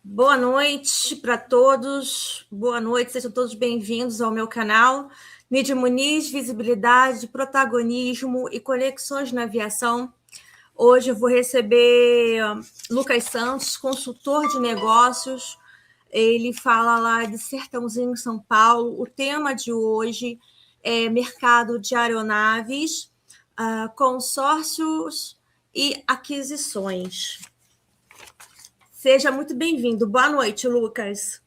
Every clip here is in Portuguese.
Boa noite para todos, boa noite, sejam todos bem-vindos ao meu canal. Nídia Muniz, visibilidade, protagonismo e conexões na aviação. Hoje eu vou receber Lucas Santos, consultor de negócios. Ele fala lá de Sertãozinho, São Paulo. O tema de hoje é mercado de aeronaves, consórcios e aquisições. Seja muito bem-vindo. Boa noite, Lucas.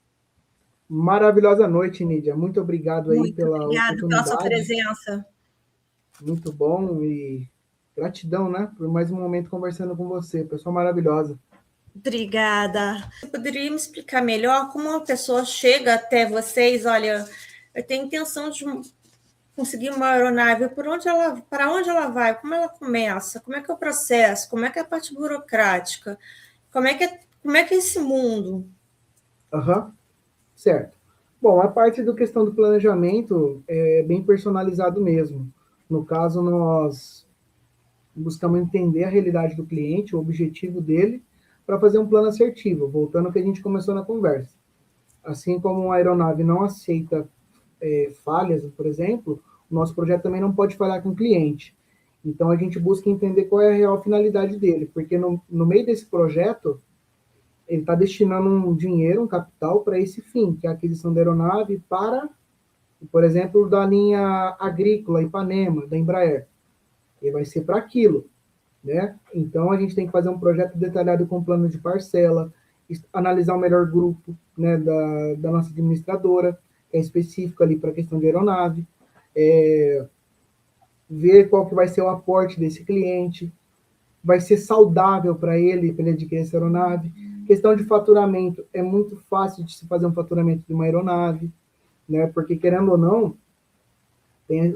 Maravilhosa noite, Nídia. Muito obrigado aí Muito pela obrigada pela sua oportunidade. presença. Muito bom e gratidão, né, por mais um momento conversando com você. Pessoa maravilhosa. Obrigada. Você poderia me explicar melhor como uma pessoa chega até vocês? Olha, eu tenho intenção de conseguir uma aeronave. Para onde ela vai? Como ela começa? Como é que é o processo? Como é que é a parte burocrática? Como é que é esse mundo? Aham, certo. Bom, a parte do questão do planejamento é bem personalizado mesmo. No caso, nós buscamos entender a realidade do cliente, o objetivo dele, para fazer um plano assertivo, voltando ao que a gente começou na conversa. Assim como uma aeronave não aceita falhas, por exemplo, o nosso projeto também não pode falhar com o cliente. Então a gente busca entender qual é a real finalidade dele, porque no meio desse projeto ele está destinando um dinheiro, um capital para esse fim, que é a aquisição da aeronave para, por exemplo, da linha agrícola Ipanema, da Embraer. Ele vai ser para aquilo, né? Então a gente tem que fazer um projeto detalhado com plano de parcela, analisar o melhor grupo, né, da nossa administradora, que é específico ali para a questão de aeronave, ver qual que vai ser o aporte desse cliente, vai ser saudável para ele adquirir essa aeronave. Questão de faturamento, é muito fácil de se fazer um faturamento de uma aeronave, né? Porque querendo ou não,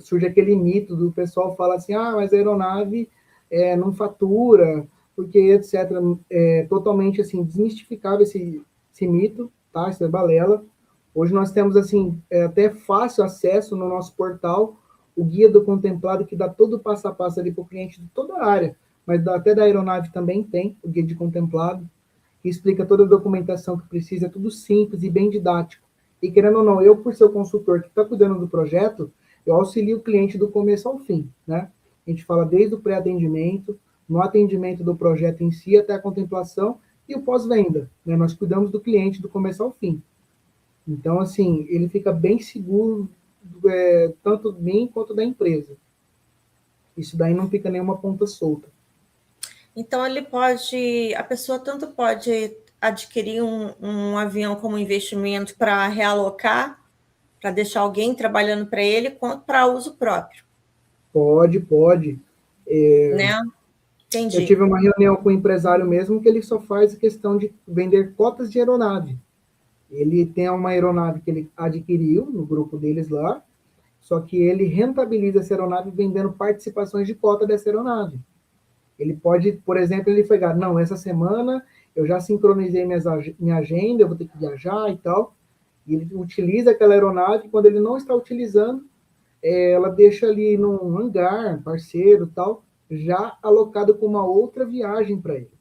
surge aquele mito do pessoal fala assim, mas a aeronave não fatura, porque etc. É totalmente assim desmistificável esse mito, tá? Isso é balela. Hoje nós temos assim até fácil acesso no nosso portal o guia do contemplado que dá todo o passo a passo ali para o cliente de toda a área, mas até da aeronave também tem o guia de contemplado que explica toda a documentação que precisa, é tudo simples e bem didático. E querendo ou não, eu por ser o consultor que está cuidando do projeto, eu auxilio o cliente do começo ao fim, né? A gente fala desde o pré-atendimento, no atendimento do projeto em si, até a contemplação e o pós-venda, né? Nós cuidamos do cliente do começo ao fim. Então, assim, ele fica bem seguro, tanto de mim quanto da empresa. Isso daí não fica nenhuma ponta solta. Então, a pessoa tanto pode adquirir um avião como investimento para realocar, para deixar alguém trabalhando para ele, quanto para uso próprio. Pode. Né? Eu Entendi. tive uma reunião com um empresário mesmo que ele só faz questão de vender cotas de aeronave. Ele tem uma aeronave que ele adquiriu no grupo deles lá, só que ele rentabiliza essa aeronave vendendo participações de cota dessa aeronave. Ele pode, por exemplo, ele pegar, não, essa semana eu já sincronizei minha agenda, eu vou ter que viajar e tal, e ele utiliza aquela aeronave, quando ele não está utilizando, ela deixa ali num hangar, parceiro tal, já alocado com uma outra viagem para ele.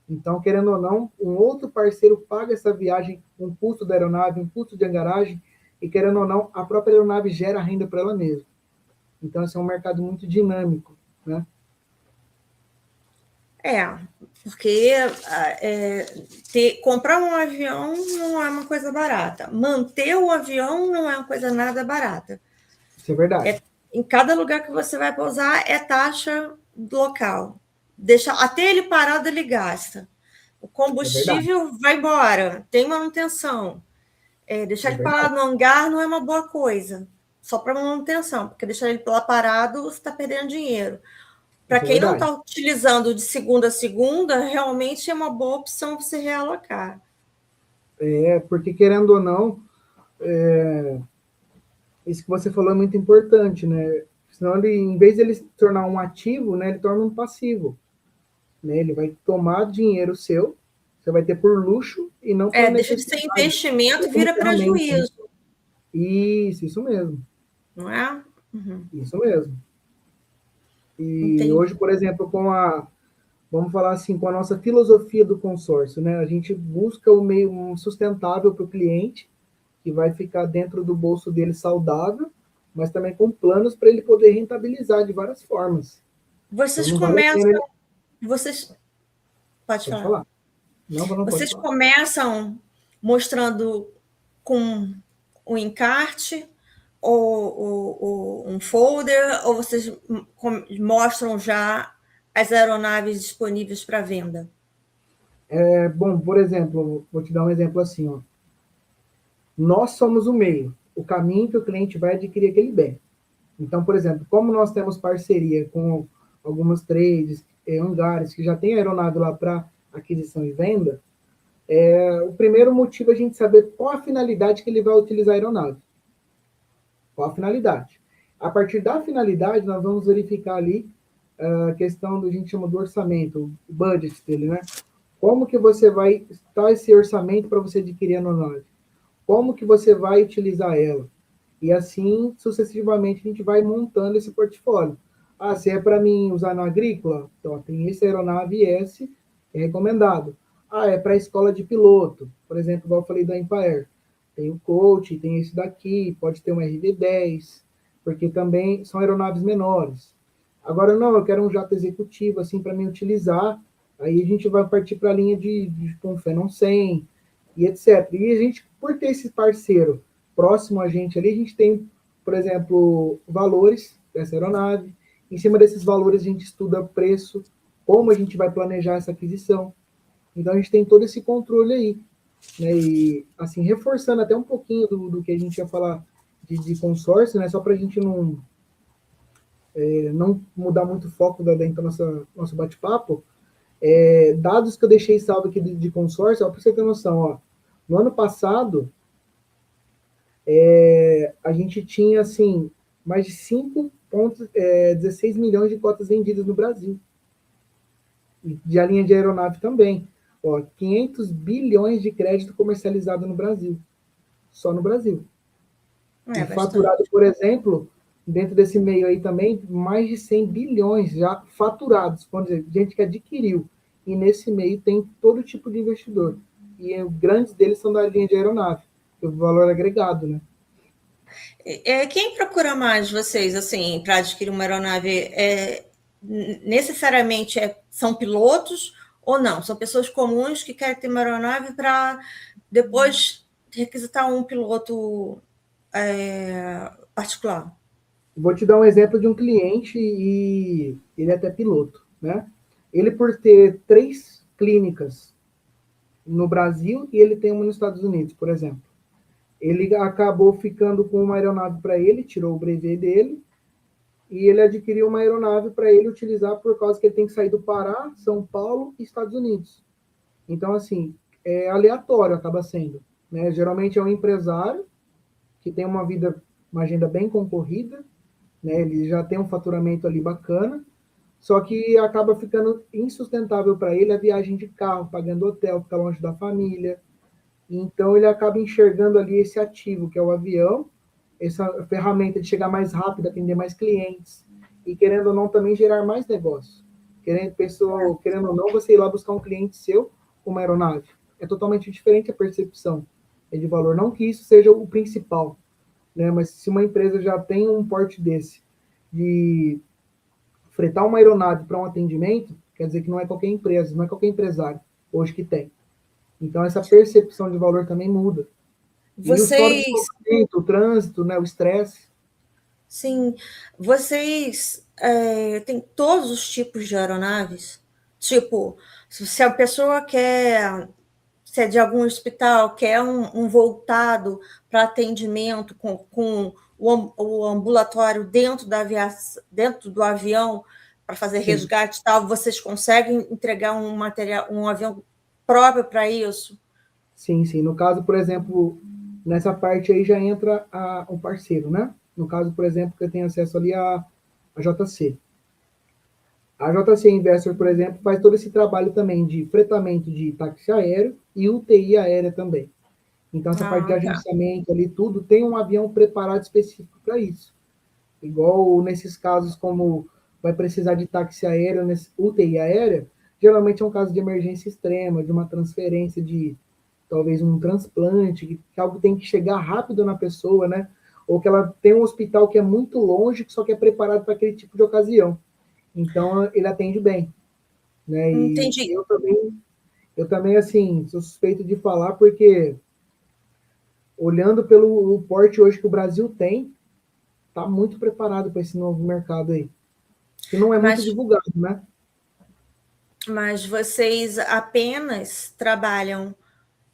Então, querendo ou não, um outro parceiro paga essa viagem, um custo da aeronave, um custo de hangaragem, e querendo ou não, a própria aeronave gera renda para ela mesma. Então, esse é um mercado muito dinâmico, né? Porque comprar um avião não é uma coisa barata. Manter o avião não é uma coisa nada barata. Isso é verdade. Em cada lugar que você vai pousar é taxa local. Até ele parado, ele gasta. O É verdade. combustível vai embora, tem manutenção. Deixar É ele parado verdade. no hangar não é uma boa coisa, só para manutenção, porque deixar ele lá parado, você está perdendo dinheiro. Para Isso é quem não está verdade. utilizando de segunda a segunda, realmente é uma boa opção você realocar. Porque querendo ou não, isso que você falou é muito importante, né? Senão ele, em vez de ele se tornar um ativo, né, ele torna um passivo. Né? Ele vai tomar dinheiro seu, você vai ter por luxo e não por Deixa de ser necessidade, investimento e ou como vira ferramenta. Né? prejuízo, Isso mesmo. não é? Uhum. Isso mesmo. E Entendi. hoje, por exemplo, com vamos falar assim, com a nossa filosofia do consórcio, né? A gente busca o meio sustentável para o cliente, que vai ficar dentro do bolso dele saudável, mas também com planos para ele poder rentabilizar de várias formas. Então Vocês não vale a pena ele... começam, vocês, pode Pode falar. falar. Não pode Vocês falar. começam mostrando com o encarte ou um folder, ou vocês mostram já as aeronaves disponíveis para venda? Bom, por exemplo, vou te dar um exemplo assim, ó. Nós somos o meio, o caminho que o cliente vai adquirir aquele bem. Então, por exemplo, como nós temos parceria com algumas trades, hangares que já tem aeronave lá para aquisição e venda, o primeiro motivo é a gente saber qual a finalidade que ele vai utilizar a aeronave. Qual a finalidade? A partir da finalidade, nós vamos verificar ali a questão do, a gente chama do orçamento, o budget dele, né? Como que você vai estar esse orçamento para você adquirir a aeronave? Como que você vai utilizar ela? E assim, sucessivamente, a gente vai montando esse portfólio. Ah, se é para mim usar na agrícola, então tem esse aeronave S, é recomendado. Ah, é para a escola de piloto, por exemplo, igual eu falei da Embraer. Tem o Coach, tem esse daqui, pode ter um RD-10, porque também são aeronaves menores. Agora, não, eu quero um jato executivo, assim, para mim utilizar. Aí a gente vai partir para a linha de um Phenom 100 e etc. E a gente, por ter esse parceiro próximo a gente ali, a gente tem, por exemplo, valores dessa aeronave. Em cima desses valores, a gente estuda preço, como a gente vai planejar essa aquisição. Então, a gente tem todo esse controle aí. Né? E, assim, reforçando até um pouquinho do que a gente ia falar de consórcio, né? Só para a gente não mudar muito o foco da nosso bate-papo, dados que eu deixei salvo aqui de consórcio, para você ter noção, ó, no ano passado, a gente tinha, assim, mais de 5,16 milhões de cotas vendidas no Brasil. E de a linha de aeronave também. Ó, 500 bilhões de crédito comercializado no Brasil. Só no Brasil. É E bastante. faturado, por exemplo, dentro desse meio aí também, mais de 100 bilhões já faturados, vamos dizer, gente que adquiriu. E nesse meio tem todo tipo de investidor. E grandes deles são da linha de aeronave, o valor agregado, né? Quem procura mais vocês, assim, para adquirir uma aeronave? Necessariamente são pilotos ou não? São pessoas comuns que querem ter uma aeronave para depois requisitar um piloto particular? Vou te dar um exemplo de um cliente e ele é até piloto, né? Ele, por ter 3 clínicas no Brasil e ele tem uma nos Estados Unidos, por exemplo. Ele acabou ficando com uma aeronave para ele, tirou o brevet dele, e ele adquiriu uma aeronave para ele utilizar por causa que ele tem que sair do Pará, São Paulo e Estados Unidos. Então, assim, é aleatório, acaba sendo. Né? Geralmente é um empresário que tem uma agenda bem concorrida, né? Ele já tem um faturamento ali bacana, só que acaba ficando insustentável para ele a viagem de carro, pagando hotel, ficar longe da família. Então ele acaba enxergando ali esse ativo, que é o avião, essa ferramenta de chegar mais rápido, atender mais clientes, e querendo ou não também gerar mais negócio. Querendo ou não, você ir lá buscar um cliente seu com uma aeronave. É totalmente diferente a percepção de valor. Não que isso seja o principal, né? Mas se uma empresa já tem um porte desse, de fretar uma aeronave para um atendimento, quer dizer que não é qualquer empresa, não é qualquer empresário hoje que tem. Então, essa percepção de valor também muda. E os fora Vocês, o trânsito, né, o estresse. sim, vocês têm todos os tipos de aeronaves? Tipo, se a pessoa quer, se é de algum hospital, quer um voltado para atendimento com o ambulatório dentro do avião para fazer Sim, resgate e tal, vocês conseguem entregar um material, um avião próprio para isso? sim, sim. No caso, por exemplo, nessa parte aí já entra um parceiro, né? No caso, por exemplo, que eu tenho acesso ali a JC. A JC Investor, por exemplo, faz todo esse trabalho também de fretamento de táxi aéreo e UTI aérea também. Então, essa parte de Ah, tá. agenciamento ali, tudo, tem um avião preparado específico para isso. Igual nesses casos, como vai precisar de táxi aéreo, UTI aérea, geralmente é um caso de emergência extrema, de uma transferência de talvez um transplante, que algo tem que chegar rápido na pessoa, né? Ou que ela tem um hospital que é muito longe, que só que é preparado para aquele tipo de ocasião. Então, ele atende bem, né? E Entendi. eu também, assim, sou suspeito de falar, porque olhando pelo porte hoje que o Brasil tem, está muito preparado para esse novo mercado aí, que não é muito Mas, divulgado, né? mas vocês apenas trabalham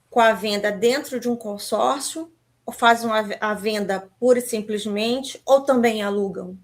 com a venda dentro de um consórcio, ou fazem a venda pura e simplesmente, ou também alugam?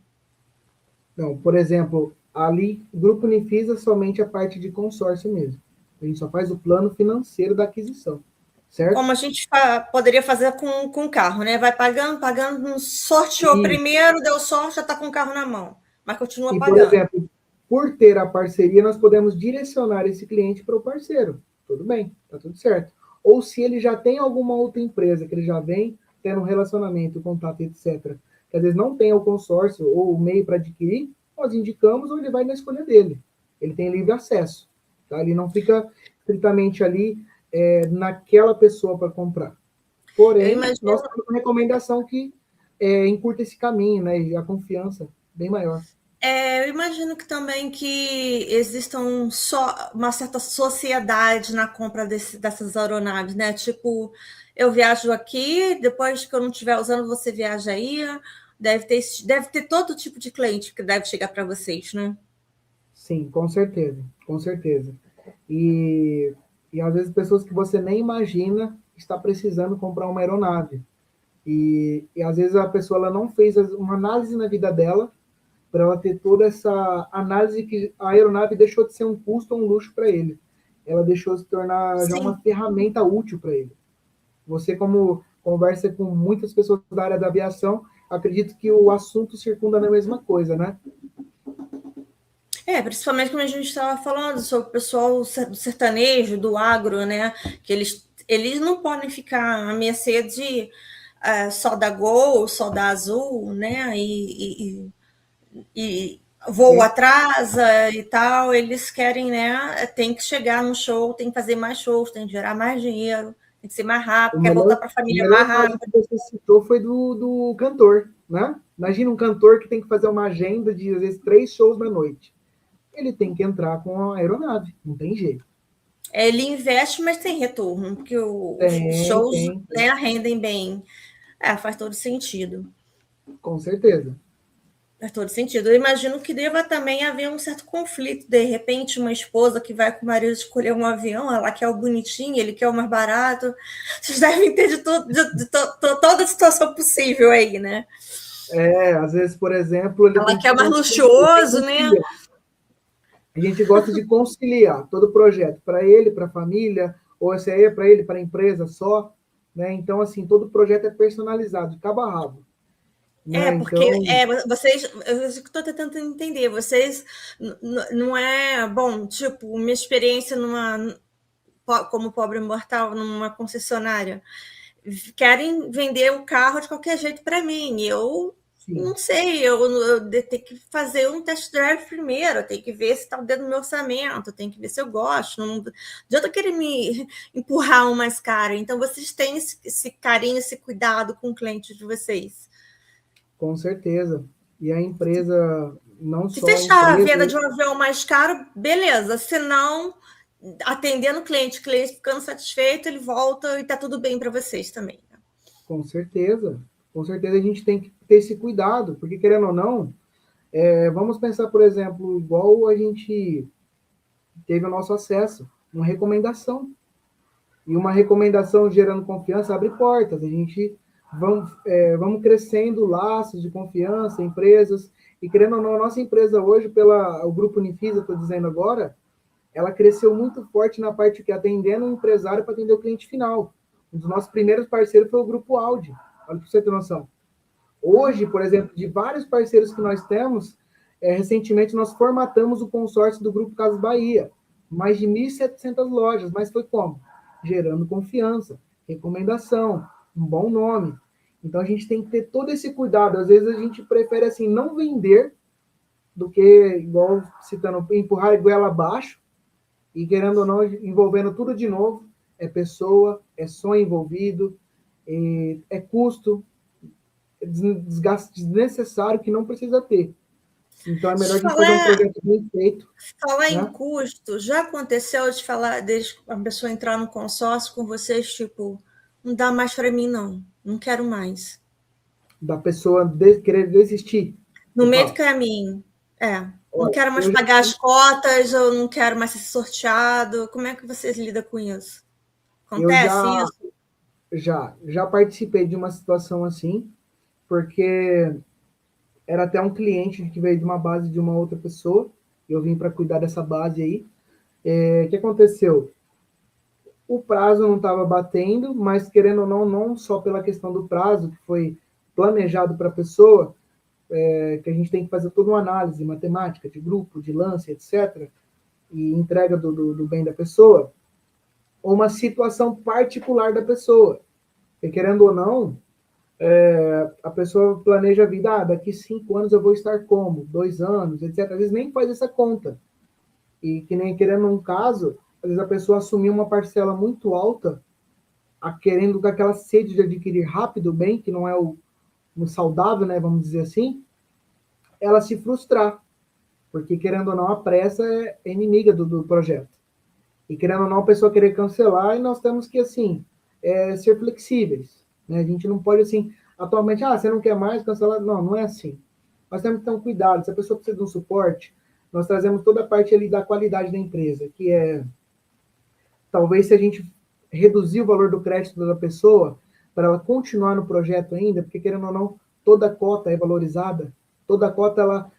Não, por exemplo, ali, o Grupo Unifisa somente a parte de consórcio mesmo. A gente só faz o plano financeiro da aquisição, certo? Como a gente poderia fazer com o carro, né? Vai pagando, pagando, sorteou E, primeiro, deu sorte, já está com o carro na mão, mas continua e, por pagando. exemplo, por ter a parceria, nós podemos direcionar esse cliente para o parceiro. Tudo bem, tá tudo certo. Ou se ele já tem alguma outra empresa que ele já vem tendo um relacionamento, contato, etc., que às vezes não tem o consórcio ou o meio para adquirir, nós indicamos ou ele vai na escolha dele. Ele tem livre acesso. Tá? Ele não fica estritamente ali naquela pessoa para comprar. Eu Porém, nós imagino, temos uma recomendação que encurta esse caminho, né? E a confiança bem maior. eu imagino que também que existam só uma certa sociedade na compra dessas aeronaves, né? Tipo, eu viajo aqui, depois que eu não estiver usando, você viaja aí. Deve ter todo tipo de cliente que deve chegar para vocês, né? Sim, com certeza, com certeza. E, e às vezes pessoas que você nem imagina está precisando comprar uma aeronave. E às vezes a pessoa ela não fez uma análise na vida dela para ela ter toda essa análise que a aeronave deixou de ser um custo ou um luxo para ele. Ela deixou de se tornar já uma Sim. ferramenta útil para ele. Você, como conversa com muitas pessoas da área da aviação, acredito que o assunto circunda na mesma coisa, né? Principalmente como a gente estava falando sobre o pessoal do sertanejo, do agro, né? Que eles não podem ficar à mercê de só da Gol, só da Azul, né? E voo Tem, atrasa e tal. Eles querem, né? Tem que chegar no show, tem que fazer mais shows, tem que gerar mais dinheiro, tem que ser mais rápido, o quer voltar melhor, para a o família melhor mais caso rápido. que você citou foi do cantor, né? Imagina um cantor que tem que fazer uma agenda de, às vezes, 3 shows na noite. Ele tem que entrar com a aeronave, não tem jeito. Ele investe, mas tem retorno, porque os Tem, shows, tem, tem, né, rendem bem. Faz todo sentido. com certeza. Faz todo sentido. Eu imagino que deva também haver um certo conflito. De repente, uma esposa que vai com o marido escolher um avião, ela quer o bonitinho, ele quer o mais barato. Vocês devem ter toda a situação possível aí, né? Às vezes, por exemplo, ele Ela tem quer que o mais ele tem que luxuoso, né? conciliar. A gente gosta de conciliar todo o projeto para ele, para a família, ou se é para ele, para a empresa só, né? Então, assim, todo o projeto é personalizado, de cabo a rabo, né? Porque Então, vocês, eu estou tentando entender, vocês não é bom, tipo, minha experiência como pobre mortal numa concessionária. Querem vender o carro de qualquer jeito para mim. Eu sim, não sei, eu tenho que fazer um test drive primeiro, eu tenho que ver se está dentro do meu orçamento, eu tenho que ver se eu gosto. Não adianta eu querer me empurrar um mais caro. Então, vocês têm esse carinho, esse cuidado com o cliente de vocês. com certeza. E a empresa, não Se só a fechar a empresa, venda de um avião mais caro, beleza. Se não, atendendo o cliente ficando satisfeito, ele volta e está tudo bem para vocês também. com certeza a gente tem que ter esse cuidado, porque querendo ou não, vamos pensar, por exemplo, igual a gente teve o nosso acesso, uma recomendação. E uma recomendação gerando confiança abre portas. A gente vamos crescendo laços de confiança, empresas. E querendo ou não, a nossa empresa hoje, o Grupo Unifisa, estou dizendo agora, ela cresceu muito forte na parte que atendendo o empresário para atender o cliente final. Um dos nossos primeiros parceiros foi o Grupo Audi. Olha para você ter noção. Hoje, por exemplo, de vários parceiros que nós temos, recentemente nós formatamos o consórcio do Grupo Casas Bahia. Mais de 1.700 lojas, mas foi como? Gerando confiança, recomendação, um bom nome. Então a gente tem que ter todo esse cuidado. Às vezes a gente prefere assim não vender do que, igual citando, empurrar a goela abaixo, E querendo ou não, envolvendo tudo de novo, é pessoa, é sonho envolvido, é custo, é desgaste desnecessário que não precisa ter. Então é melhor a gente fazer um projeto bem feito. Falar em Né? custo, já aconteceu de falar, de a pessoa entrar no consórcio com vocês, tipo, não dá mais para mim, não quero mais. Da pessoa querer desistir. No meio do caminho, não Olha, quero mais pagar as cotas, eu não quero mais ser sorteado. Como é que vocês lidam com isso? Eu Acontece isso? já participei de uma situação assim, porque era até um cliente que veio de uma base de uma outra pessoa, eu vim para cuidar dessa base aí. O que aconteceu? O prazo não estava batendo, mas querendo ou não, não só pela questão do prazo, que foi planejado para a pessoa, que a gente tem que fazer toda uma análise matemática de grupo, de lance, etc., e entrega do bem da pessoa, ou uma situação particular da pessoa. E querendo ou não, a pessoa planeja a vida, daqui 5 anos eu vou estar como? 2 anos, etc. Às vezes nem faz essa conta. E que nem querendo um caso, às vezes a pessoa assumiu uma parcela muito alta, querendo com aquela sede de adquirir rápido o bem, que não é o saudável, né, vamos dizer assim, ela se frustrar. Porque, querendo ou não, a pressa é inimiga do projeto. E, querendo ou não, a pessoa querer cancelar, e nós temos que, assim, ser flexíveis. Né? A gente não pode, assim, atualmente, você não quer mais cancelar? Não, não é assim. Nós temos que ter um cuidado. Se a pessoa precisa de um suporte, nós trazemos toda a parte ali da qualidade da empresa, que é, talvez, se a gente reduzir o valor do crédito da pessoa, para ela continuar no projeto ainda, porque, querendo ou não, toda cota é valorizada, toda cota,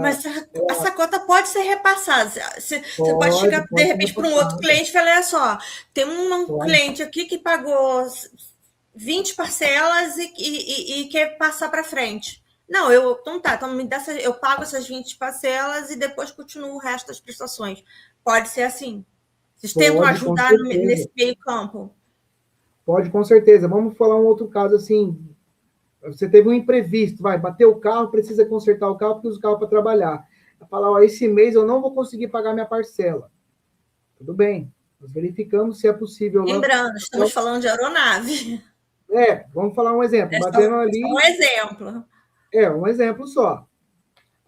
Mas essa cota pode ser repassada. Você pode chegar, de pode ser repente, para um outro repassada. cliente e falar: olha só, tem um Pode. cliente aqui que pagou 20 parcelas e quer passar para frente. Não, então me dá eu pago essas 20 parcelas e depois continuo o resto das prestações. Pode ser assim. Vocês tentam Pode, com ajudar certeza. nesse meio campo. Pode, com certeza. Vamos falar um outro caso assim. Você teve um imprevisto, bateu o carro, precisa consertar o carro, porque usa o carro para trabalhar. Falar, esse mês eu não vou conseguir pagar minha parcela. Tudo bem. Nós verificamos se é possível. Lembrando, estamos falando de aeronave. Vamos falar um exemplo. É Batendo só um ali. exemplo. Um exemplo só.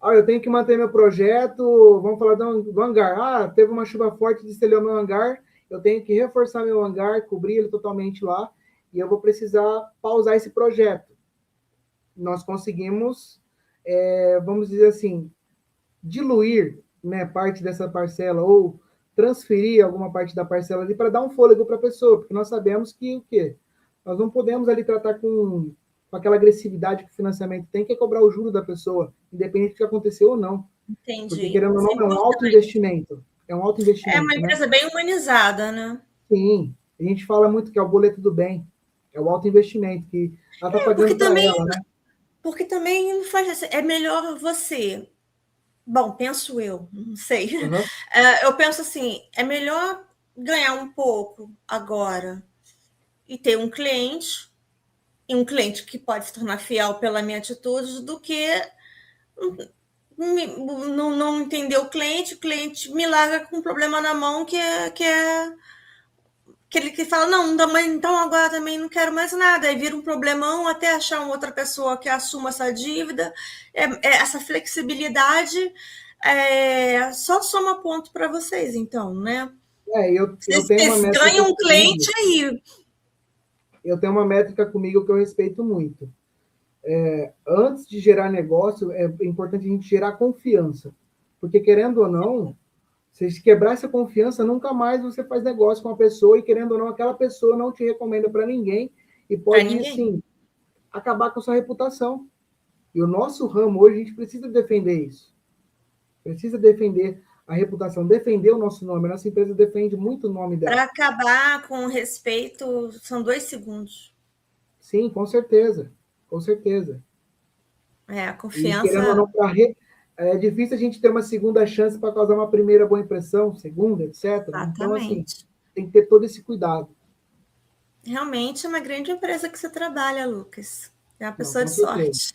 Eu tenho que manter meu projeto. Vamos falar do hangar. Teve uma chuva forte, destelhou meu hangar. Eu tenho que reforçar meu hangar, cobrir ele totalmente lá. E eu vou precisar pausar esse projeto. Nós conseguimos, vamos dizer assim, diluir, né, parte dessa parcela ou transferir alguma parte da parcela ali para dar um fôlego para a pessoa, porque nós sabemos que o quê? Nós não podemos ali tratar com aquela agressividade que o financiamento tem, que é cobrar o juro da pessoa, independente do que aconteceu ou não. Entendi. Porque, querendo ou não, Isso é um alto investimento. É um alto investimento. É uma empresa, né, bem humanizada, né? Sim. A gente fala muito que é o boleto do bem. É o alto investimento, que ela está pagando para ela, né? Porque também não faz. É melhor você. Bom, penso eu, não sei. Uhum. Eu penso assim: é melhor ganhar um pouco agora e ter um cliente, e um cliente que pode se tornar fiel pela minha atitude, do que não entender o cliente me larga com um problema na mão que ele que fala, não, então agora também não quero mais nada, aí vira um problemão até achar uma outra pessoa que assuma essa dívida, essa flexibilidade só soma ponto para vocês, então, né? Eu tenho uma métrica ganham um cliente comigo, aí. eu tenho uma métrica comigo que eu respeito muito. Antes de gerar negócio, é importante a gente gerar confiança. Porque, querendo ou não, se quebrar essa confiança, nunca mais você faz negócio com a pessoa e, querendo ou não, aquela pessoa não te recomenda para ninguém e pode, assim, acabar com a sua reputação. E o nosso ramo hoje, a gente precisa defender isso. Precisa defender a reputação, defender o nosso nome. A nossa empresa defende muito o nome dela. Para acabar com respeito, são 2 segundos. Sim, com certeza. Com certeza. A E, confiança... querendo ou não, é difícil a gente ter uma segunda chance para causar uma primeira boa impressão, segunda, etc. Exatamente. Então, assim, tem que ter todo esse cuidado. Realmente é uma grande empresa que você trabalha, Lucas. É uma pessoa Não, de sorte.